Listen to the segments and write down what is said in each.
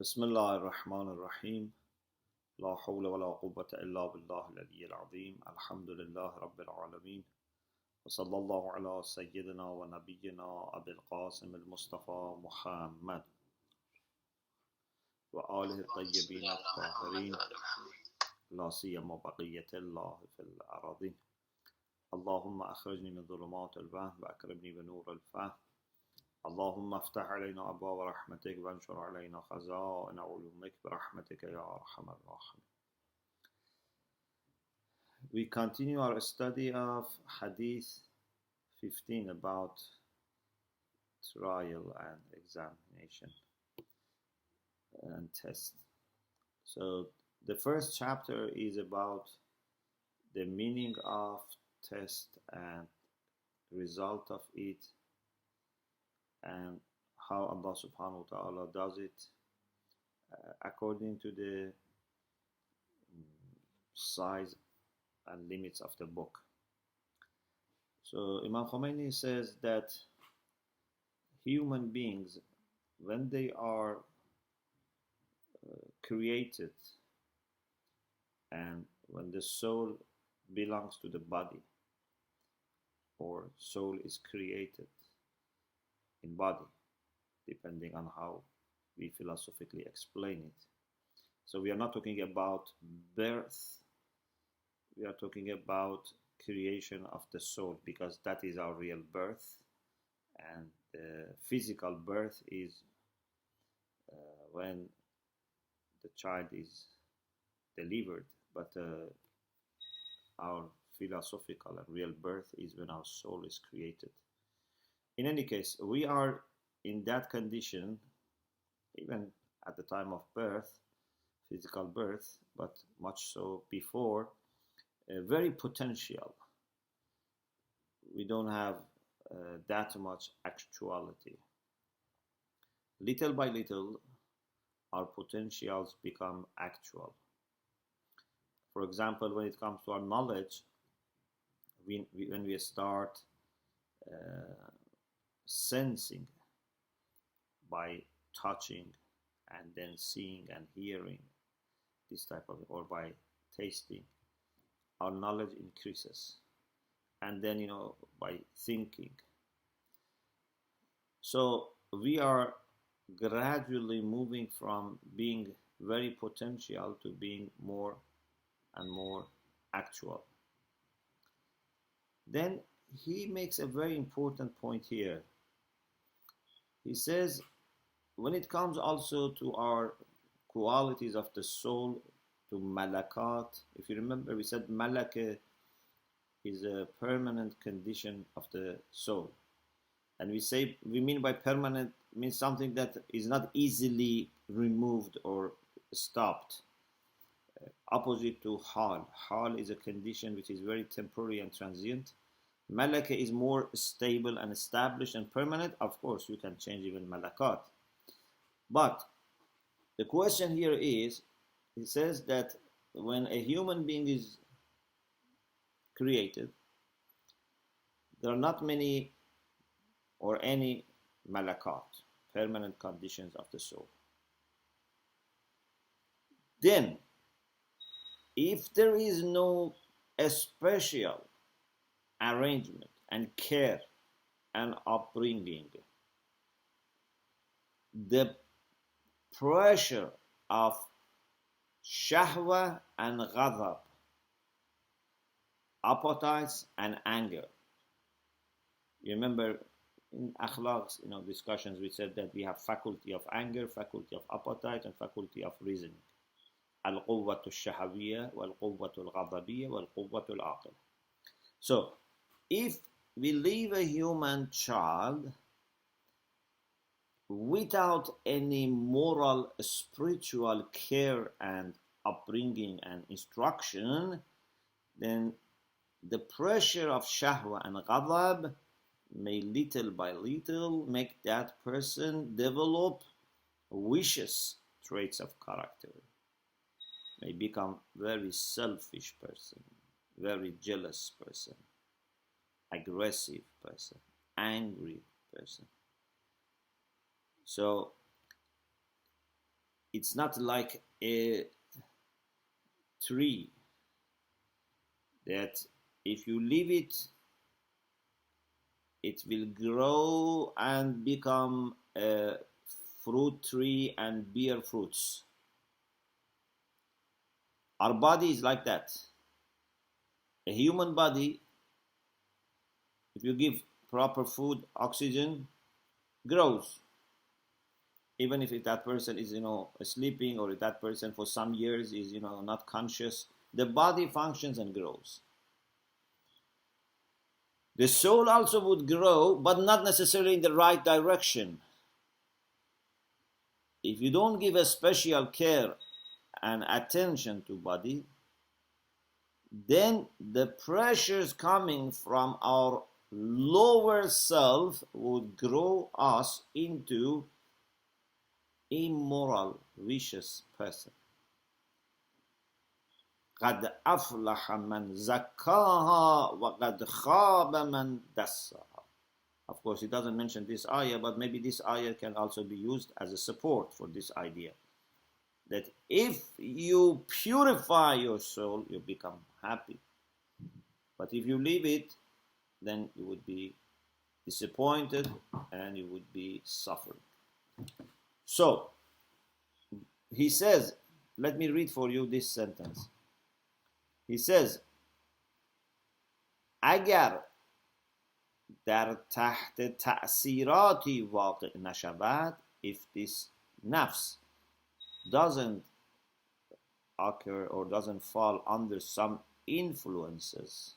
بسم الله الرحمن الرحيم لا حول ولا قوة إلا بالله العلي العظيم الحمد لله رب العالمين وصلى الله على سيدنا ونبينا أبي القاسم المصطفى محمد وآله الطيبين الطاهرين لا سيما بقية الله في الأراضين اللهم أخرجني من ظلمات الوهم وأكرمني بنور الفهم اللهم افتح علينا أبواب رحمتك وانشر علينا خزائن علومك برحمتك يا أرحم الراحمين. We continue our study of Hadith 15 about trial and examination and test. So the first chapter is about the meaning of test and result of it, and how Allah subhanahu wa ta'ala does it according to the size and limits of the book. So Imam Khomeini says that human beings, when they are created and when the soul belongs to the body, or soul is created in body, depending on how we philosophically explain it. So we are not talking about birth, we are talking about creation of the soul, because that is our real birth, and the physical birth is when the child is delivered, but our philosophical and real birth is when our soul is created. In any case, we are in that condition even at the time of birth, physical birth, but much so before, very potential. We don't have that much actuality. Little by little, our potentials become actual. For example, when it comes to our knowledge, when we start sensing by touching and then seeing and hearing, this type of, or by tasting, our knowledge increases, and then by thinking. So we are gradually moving from being very potential to being more and more actual. Then he makes a very important point here. He says, when it comes also to our qualities of the soul, to malakat, if you remember, we said malaka is a permanent condition of the soul. And we mean by permanent means something that is not easily removed or stopped. Opposite to hal. Hal is a condition which is very temporary and transient. Malaka is more stable and established and permanent. Of course, you can change even malakat. But the question here is, he says that when a human being is created, there are not many or any malakat, permanent conditions of the soul. Then, if there is no special arrangement and care and upbringing, the pressure of shahwa and ghadab, appetites and anger. You remember in akhlaq, discussions, we said that we have faculty of anger, faculty of appetite, and faculty of reasoning. Al-quwwatu al-shahawiyya, wal-quwwatu al-ghadabiyya, wal-quwwatu al-aqil. So, if we leave a human child without any moral, spiritual care and upbringing and instruction, then the pressure of shahwa and ghadab may little by little make that person develop vicious traits of character, may become very selfish person, very jealous person, aggressive person, angry person. So it's not like a tree that if you leave it, it will grow and become a fruit tree and bear fruits. Our body is like that. A human body, if you give proper food, oxygen, grows. Even if that person is, sleeping, or if that person for some years is, not conscious, the body functions and grows. The soul also would grow, but not necessarily in the right direction. If you don't give a special care and attention to body, then the pressures coming from our lower self would grow us into immoral, vicious person. قد أفلح من زكاها وقد خاب من دساها. Of course, it doesn't mention this ayah, but maybe this ayah can also be used as a support for this idea. That if you purify your soul, you become happy. But if you leave it, then you would be disappointed and you would be suffering. So, he says, let me read for you this sentence. He says, اگر در تحت تأثیراتی واقع نشود, if this nafs doesn't occur or doesn't fall under some influences,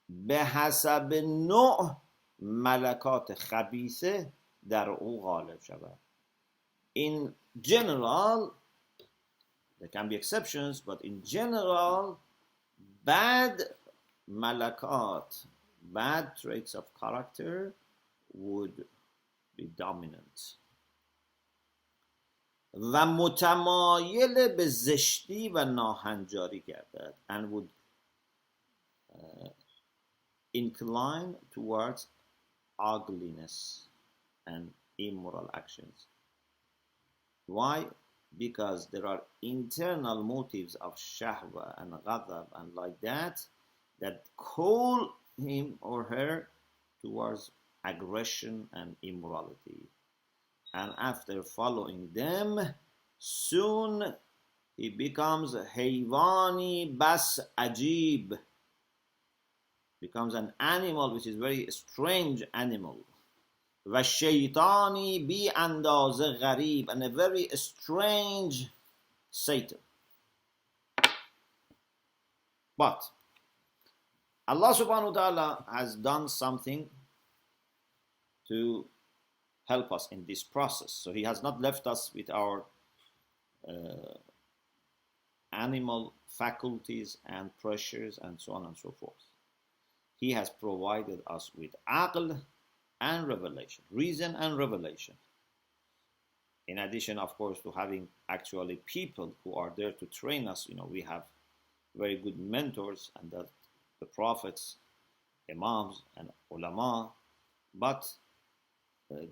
به حسب نوع ملکات خبیثه در او غالب شود. In general, there can be exceptions, but in general, bad malakat, bad traits of character would be dominant. و متمایل به زشتی و ناهنجاری گردد, and would incline towards ugliness and immoral actions. Why? Because there are internal motives of shahwa and ghadab and like that call him or her towards aggression and immorality. And after following them, soon he becomes haywani bas ajib, becomes an animal which is very strange animal. و شیطانی بی اندازه غریب, and a very strange Satan. But Allah subhanahu wa ta'ala has done something to help us in this process. So he has not left us with our animal faculties and pressures and so on and so forth. He has provided us with aql and revelation, reason and revelation. In addition, of course, to having actually people who are there to train us, we have very good mentors, and that the prophets, imams, and ulama. But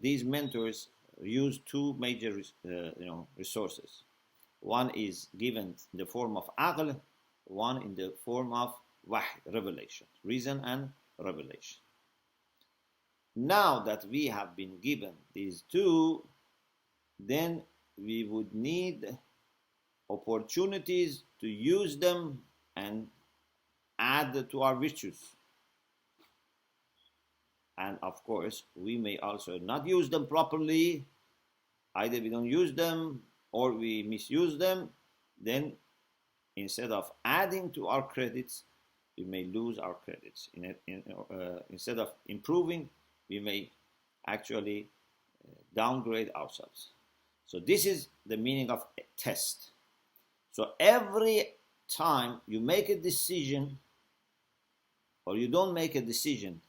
these mentors use two major, resources. One is given in the form of aql, one in the form of wahy, revelation, reason and revelation. Now that we have been given these two, then we would need opportunities to use them and add to our virtues. And of course, we may also not use them properly. Either we don't use them or we misuse them. Then instead of adding to our credits, we may lose our credits. Instead of improving, we may actually downgrade ourselves. So this is the meaning of a test. So every time you make a decision or you don't make a decision,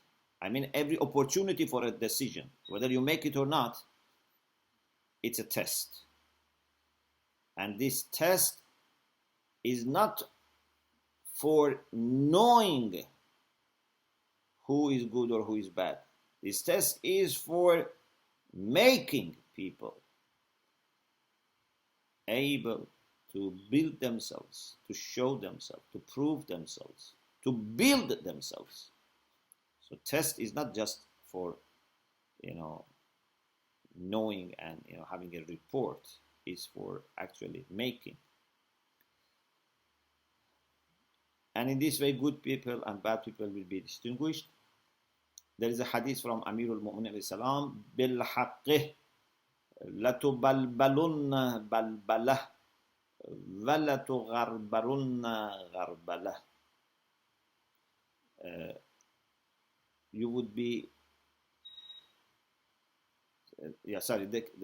every opportunity for a decision, whether you make it or not, it's a test. And this test is not for knowing who is good or who is bad. This test is for making people able to build themselves, to show themselves, to prove themselves, to build themselves. So test is not just for, knowing and having a report. It's for actually making. And in this way, good people and bad people will be distinguished. There is a hadith from Amir al-Mu'minin alayhi salam, بِالْحَقِّهِ لَتُبَلْبَلُنَّ بَلْبَلَهِ وَلَتُغَرْبَلُنَّ غَرْبَلَهِ. You would be, the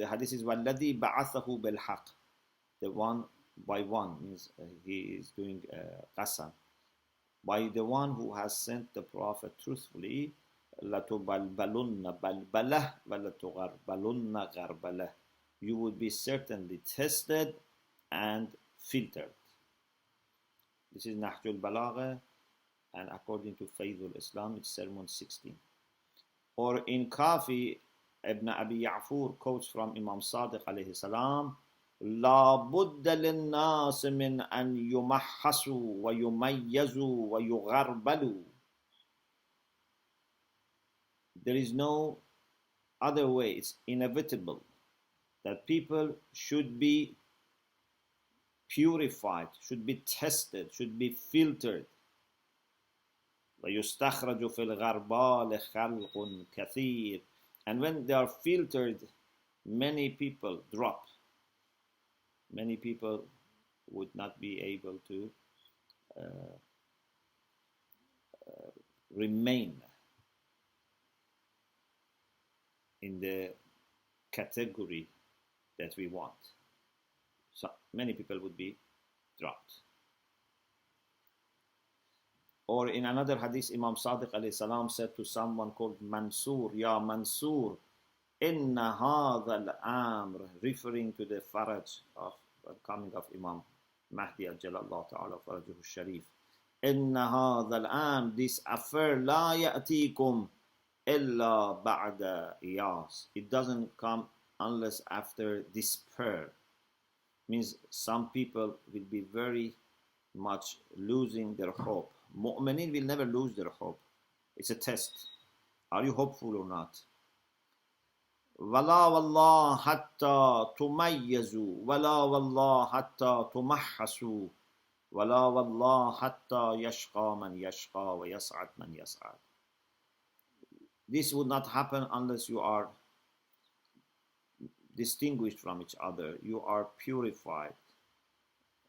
hadith is وَالَّذِي بَعَثَهُ بِالْحَقِّ. The one by one means he is doing qasam. By the one who has sent the Prophet truthfully, لَتُبَلْبَلُنَّ بَلْبَلَهِ وَلَتُغَرْبَلُنَّ غَرْبَلَهِ. You would be certainly tested and filtered. This is Nahjul Balagha, and according to Faydul Islam, it's Sermon 16. Or in Kafi, Ibn Abi Ya'fur quotes from Imam Sadiq alayhi salam, لا بد للناس من أن يمحصوا ويميزوا ويغربلوا. There is no other way. It's inevitable that people should be purified, should be tested, should be filtered. ويستخرج في الغربال خلق كثير. And when they are filtered, many people drop. Many people would not be able to remain in the category that we want. So many people would be dropped. Or in another hadith, Imam Sadiq alayhi salam said to someone called Mansur, Ya Mansur, Inna hadha al-amr, referring to the faraj of the coming of Imam Mahdi Ajalallah Ta'ala Farajuhu Sharif. Inna hadha al-amr, this affair, la ya'tikum illa ba'da iyas. It doesn't come unless after despair. Means some people will be very much losing their hope. Mu'minin will never lose their hope. It's a test. Are you hopeful or not? وَلَا وَاللَّهِ حَتَّى تُمَيَّزُوا وَلَا وَاللَّهِ حَتَّى تُمَحَّسُوا وَلَا وَاللَّهِ حَتَّى يَشْقَى مَنْ يَشْقَى وَيَسْعَدْ مَنْ يَسْعَدْ. This would not happen unless you are distinguished from each other. You are purified.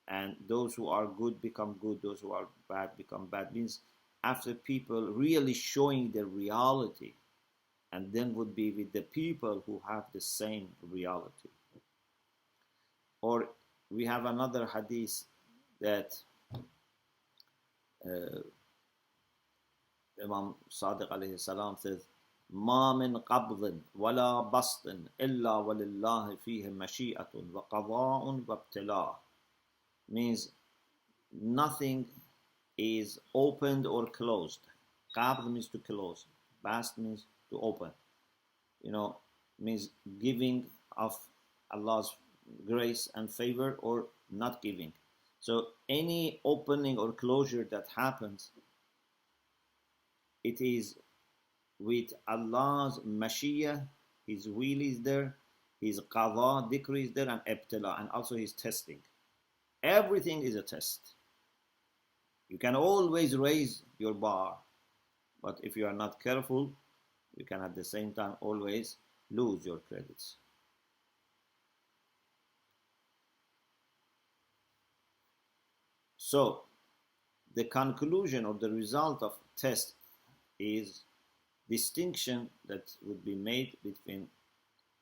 And those who are good become good. Those who are bad become bad. Means after people really showing their reality, and then would be with the people who have the same reality. Or we have another hadith that Imam Sadiq alayhi salam says, ما من قبض ولا بسط إلا ولله فيه مشيئة وقضاء وابتلاء. Means nothing is opened or closed. Qabd means to close. Bast means to open. Means giving of Allah's grace and favor or not giving. So any opening or closure that happens, it is with Allah's mashiyah, His will is there, His qadha, decree is there, and ibtila, and also His testing. Everything is a test. You can always raise your bar, but if you are not careful, you can at the same time always lose your credits. So, the conclusion or the result of test is distinction that would be made between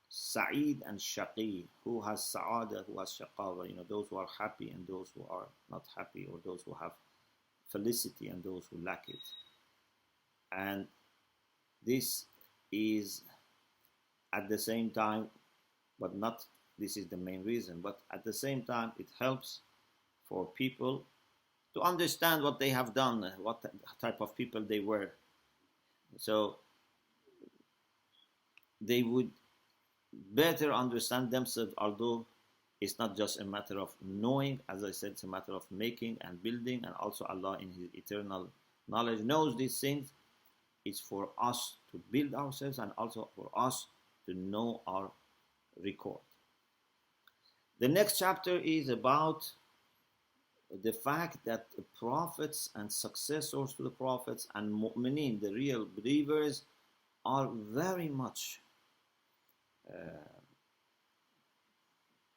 Sa'id and Shaqi, who has Sa'ada, who has Shaqawa, those who are happy and those who are not happy, or those who have felicity and those who lack it. And this is at the same time, but not this is the main reason, but at the same time it helps for people to understand what they have done, what type of people they were. So they would better understand themselves, although It's not just a matter of knowing, as I said, it's a matter of making and building, and also Allah in His eternal knowledge knows these things. It's for us to build ourselves and also for us to know our record. The next chapter is about the fact that the prophets and successors to the prophets and mu'mineen, the real believers, are very much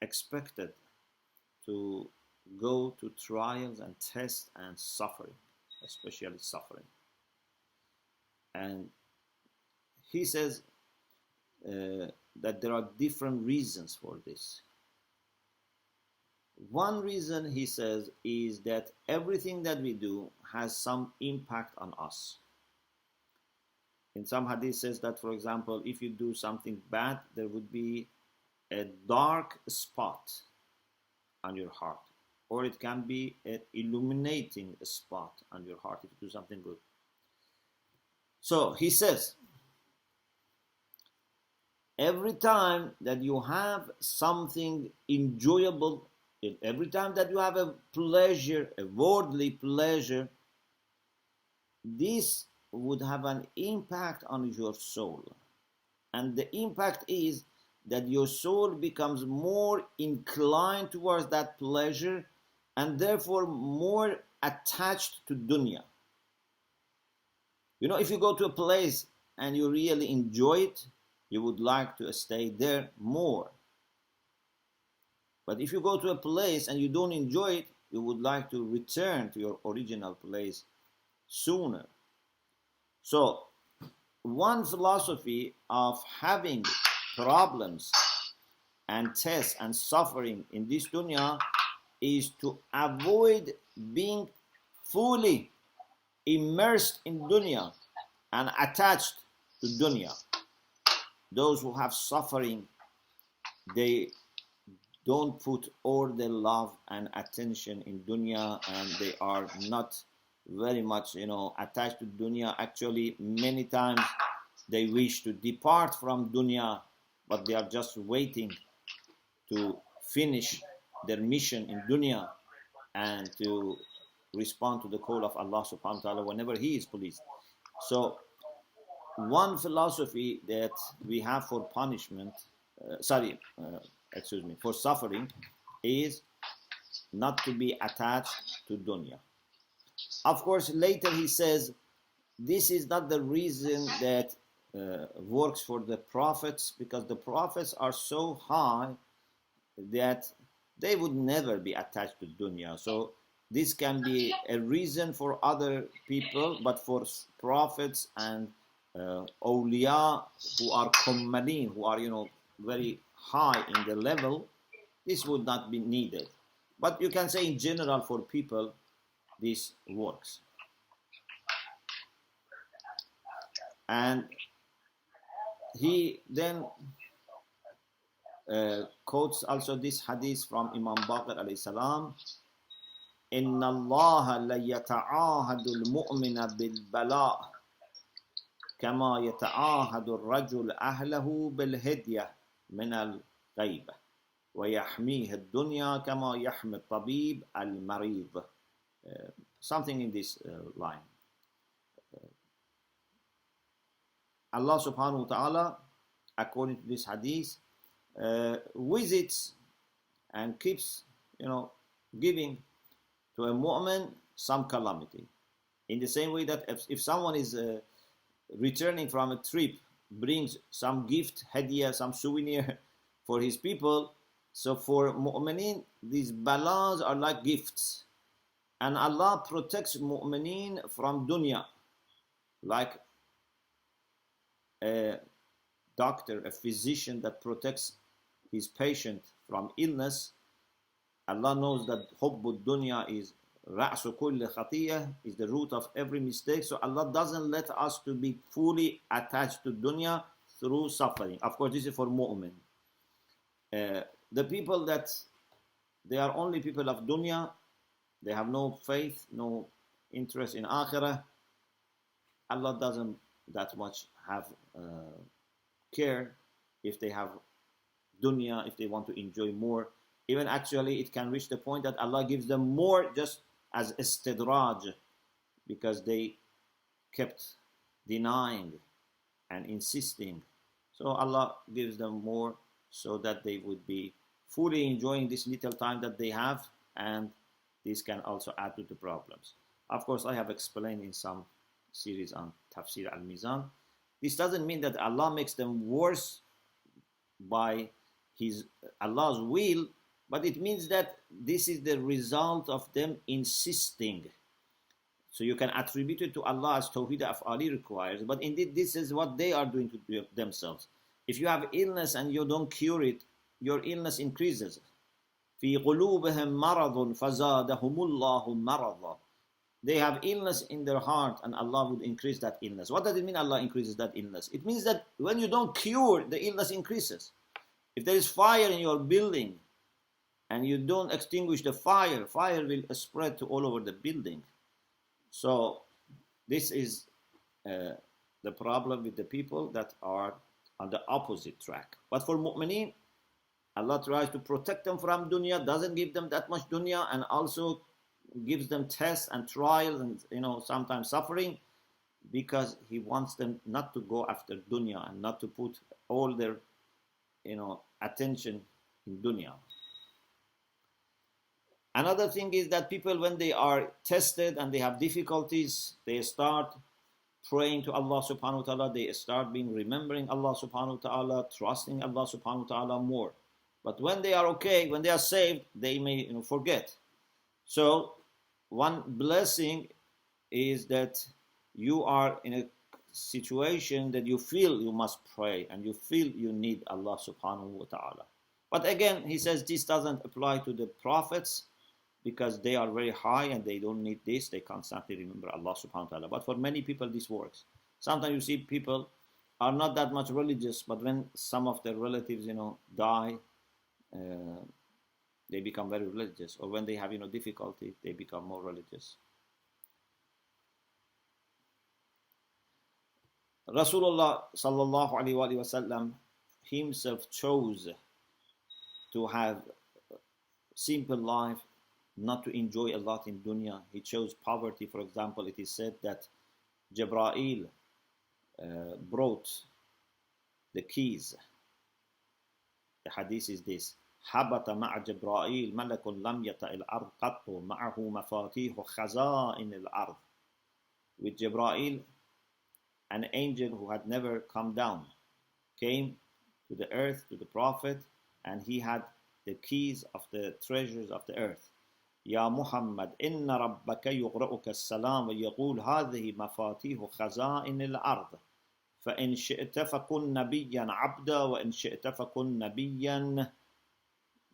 expected to go to trials and tests and suffering, especially suffering. And he says that there are different reasons for this. One reason, he says, is that everything that we do has some impact on us. In some hadith says that, for example, if you do something bad, there would be a dark spot on your heart, or it can be an illuminating spot on your heart if you do something good. So he says, every time that you have something enjoyable, every time that you have a pleasure, a worldly pleasure, this would have an impact on your soul. And the impact is that your soul becomes more inclined towards that pleasure and therefore more attached to dunya. You know, if you go to a place and you really enjoy it, you would like to stay there more. But if you go to a place and you don't enjoy it, you would like to return to your original place sooner. So, one philosophy of having problems and tests and suffering in this dunya is to avoid being fully immersed in dunya and attached to dunya. Those who have suffering, they don't put all their love and attention in dunya, and they are not very much, attached to dunya. Actually, many times they wish to depart from dunya, but they are just waiting to finish their mission in dunya and to respond to the call of Allah subhanahu wa ta'ala whenever He is pleased. So, one philosophy that we have for punishment, for suffering, is not to be attached to dunya. Of course, later he says, this is not the reason that works for the prophets, because the prophets are so high that they would never be attached to dunya. So this can be a reason for other people, but for prophets and awliya who are kummalin, who are, very high in the level, this would not be needed. But you can say in general for people, this works. And he then quotes also this hadith from Imam Baqir alayhi salam, إِنَّ اللَّهَ لَيَتَعَاهَدُ الْمُؤْمِنَ بِالْبَلَاءِ كَمَا يَتَعَاهَدُ الرَّجُلُ أَهْلَهُ بِالْهِدْيَةِ مِنَ الْغَيْبَةِ وَيَحْمِيهِ الدُّنْيَا كَمَا يَحْمِي الطَّبِيبُ الْمَرِيضِ. Something in this line. Allah subhanahu wa ta'ala, according to this hadith, visits and keeps, giving to a mu'min some calamity. In the same way that if someone is returning from a trip, brings some gift, hadiyah, some souvenir for his people, so for mu'mineen, these balas are like gifts. And Allah protects mu'mineen from dunya, like a doctor, a physician that protects his patient from illness. Allah knows that hubbud dunya is ra'su kulli khatiyah, is the root of every mistake. So Allah doesn't let us to be fully attached to dunya through suffering. Of course, this is for mu'min. The people that they are only people of dunya, they have no faith, no interest in akhirah, Allah doesn't that much have care if they have dunya, if they want to enjoy more. Even actually it can reach the point that Allah gives them more just as istidraj, because they kept denying and insisting. So Allah gives them more so that they would be fully enjoying this little time that they have, and this can also add to the problems. Of course, I have explained in some series on Tafsir al-Mizan. This doesn't mean that Allah makes them worse by Allah's will, but it means that this is the result of them insisting. So you can attribute it to Allah as Tawheed Af'ali requires, but indeed this is what they are doing to themselves. If you have illness and you don't cure it, your illness increases. في قلوبهم مرض فزادهم الله مرضا. They have illness in their heart and Allah would increase that illness. What does it mean Allah increases that illness? It means that when you don't cure, the illness increases. If there is fire in your building and you don't extinguish the fire, fire will spread to all over the building. So this is the problem with the people that are on the opposite track. But for mu'mineen, Allah tries to protect them from dunya, doesn't give them that much dunya, and also gives them tests and trials and sometimes suffering, because He wants them not to go after dunya and not to put all their attention in dunya. Another thing is that people, when they are tested and they have difficulties, they start praying to Allah subhanahu wa ta'ala, they start remembering Allah subhanahu wa ta'ala, trusting Allah subhanahu wa ta'ala more. But when they are okay, when they are saved, they may forget. So one blessing is that you are in a situation that you feel you must pray and you feel you need Allah subhanahu wa ta'ala. But again, he says this doesn't apply to the prophets, because they are very high and they don't need this. They constantly remember Allah subhanahu wa ta'ala. But for many people this works. Sometimes you see people are not that much religious, but when some of their relatives die, they become very religious. Or when they have difficulty, they become more religious. Rasulullah sallallahu alaihi wasallam himself chose to have simple life, not to enjoy a lot in dunya. He chose poverty. For example, it is said that Jibreel brought the keys. The hadith is this: حبط مع جبرائيل ملك لم يطأ الأرض قط معه مفاتيح خزائن الأرض. With Jibreel, an angel who had never come down came to the earth, to the Prophet, and he had the keys of the treasures of the earth. يا محمد إن ربك يقرأك السلام ويقول هذه مفاتيح خزائن الأرض فإن شئت فكن نبيا عبدا وإن شئت فكن نبيا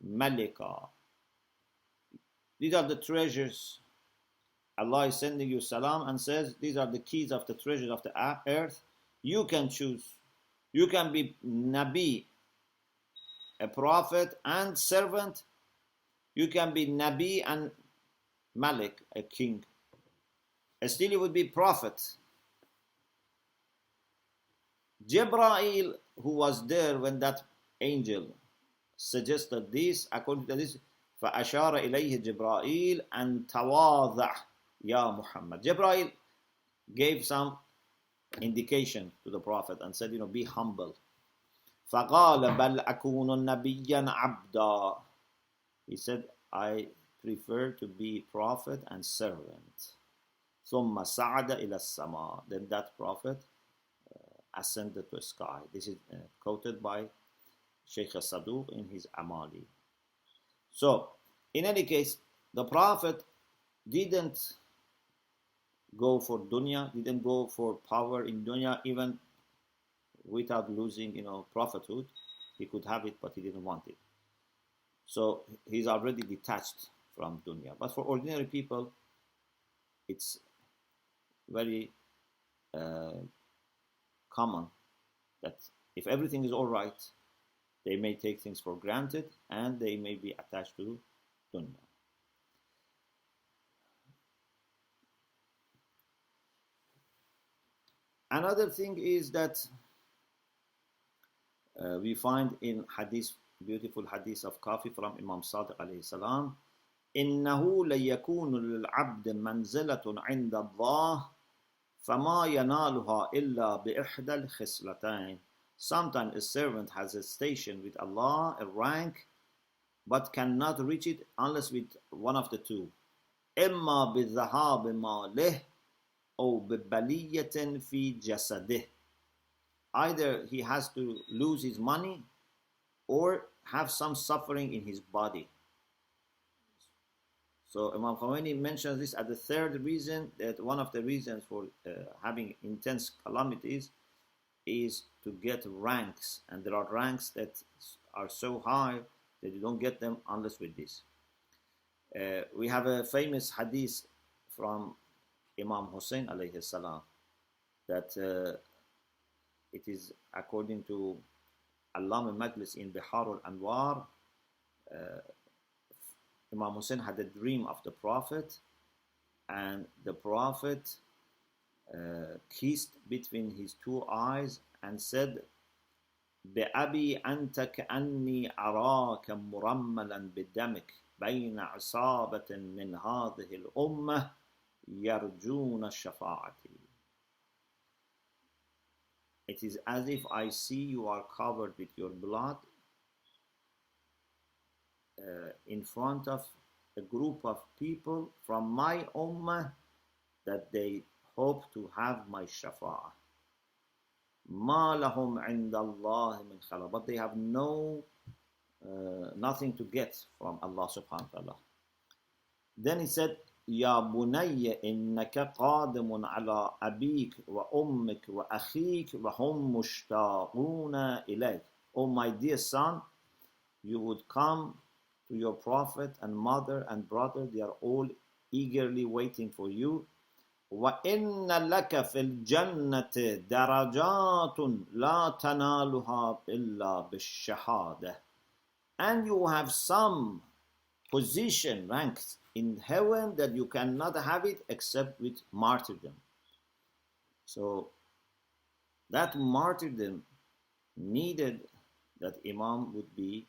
ملكا. These are the treasures. Allah is sending you salam and says these are the keys of the treasures of the earth. You can choose. You can be Nabi, a prophet and servant. You can be Nabi and Malik, a king. Still you would be prophet. Jibreel, who was there when that angel suggested this, according to this, فَأَشَارَ إِلَيْهِ جِبْرَائِيل أَنْ تَوَاضَعْ يَا مُحَمَّدْ. Jibreel gave some indication to the Prophet and said, be humble. فَقَالَ بَلْ أَكُونُ نَبِيًّا عَبْدًا. He said, I prefer to be prophet and servant. ثُمَّ صَعَدَ إِلَى السَّمَاءِ. Then that prophet ascended to the sky. This is quoted by Sheikh Saduq in his Amali. So, in any case, the Prophet didn't go for dunya, didn't go for power in dunya, even without losing, prophethood. He could have it, but he didn't want it. So, he's already detached from dunya. But for ordinary people, it's very common that if everything is all right, they may take things for granted and they may be attached to dunya. Another thing is that we find in Hadith beautiful hadith of Kafi from Imam Sadiq alayhi salam. إنه ليكون للعبد منزلة عند الله فما ينالها إلا بإحدى الخصلتين. Sometimes a servant has a station with Allah, a rank, but cannot reach it unless with one of the two. إما بذهاب ماله أو ببلية في جسده. Either he has to lose his money or have some suffering in his body. So Imam Khomeini mentions this as the third reason, that one of the reasons for having intense calamities is to get ranks, and there are ranks that are so high that you don't get them unless with this. We have a famous hadith from Imam Hussein alayhi salam that it is according to Allama Majlis in Bihar al-Anwar. Imam Hussein had a dream of the Prophet, and the Prophet kissed between his two eyes and said, بأبي أنت كأني أراك مرملا بدمك بين عصابة من هذه الأمة يرجون شفاعتي. It is as if I see you are covered with your blood in front of a group of people from my ummah that they hope to have my shafa'ah. مَا لَهُمْ عِنْدَ اللَّهِ مِنْ خَلَقٍ. But they have nothing to get from Allah subhanahu wa ta'ala. Then he said, يَا بُنَيَّ إِنَّكَ قَادِمٌ عَلَىٰ أَبِيكَ وَأُمِّكَ وَأَخِيكَ وَهُمْ مُشْتَاقُونَ إِلَيْكَ. Oh my dear son, you would come to your prophet and mother and brother, they are all eagerly waiting for you. وَإِنَّ لَكَ فِي الْجَنَّةِ دَرَجَاتٌ لَا تَنَالُهَا إِلَّا بِالشَّهَادَةِ. And you have some position, ranks in heaven that you cannot have it except with martyrdom. So that martyrdom needed that Imam would be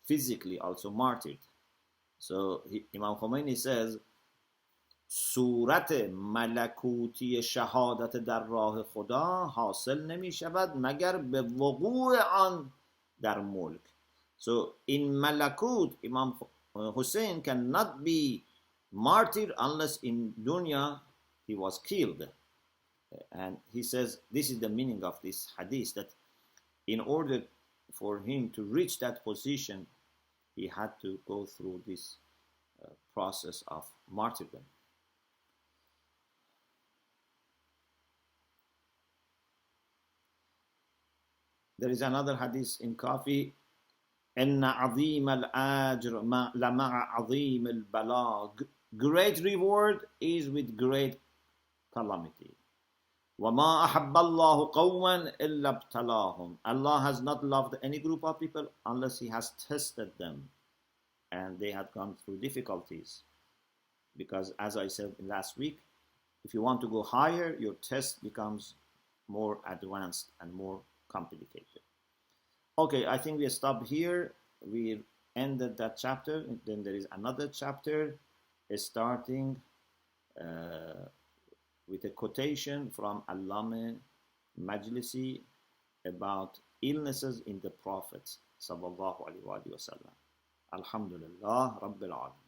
physically also martyred. So Imam Khomeini says, صورت ملکوتی شهادت در راه خدا حاصل نمی شود مگر به وقوع آن در ملک. So in Malakut, Imam Hussein cannot be martyred unless in dunya he was killed. And he says this is the meaning of this hadith, that in order for him to reach that position, he had to go through this process of martyrdom. There is another hadith in Kafi, إِنَّ عَظِيمَ الْأَجْرِ لَمَعَ عَظِيمِ الْبَلَاغِ. Great reward is with great calamity. وَمَا أَحَبَّ اللَّهُ قَوْمًا إِلَّا ابْتَلَاهُمْ. Allah has not loved any group of people unless He has tested them, and they had gone through difficulties. Because as I said last week, if you want to go higher, your test becomes more advanced and more complicated. Okay, I think we stop here. We ended that chapter. Then there is another chapter starting with a quotation from Allama Majlisi about illnesses in the Prophet sallallahu alaihi wasallam. Alhamdulillah Rabbil Alamin.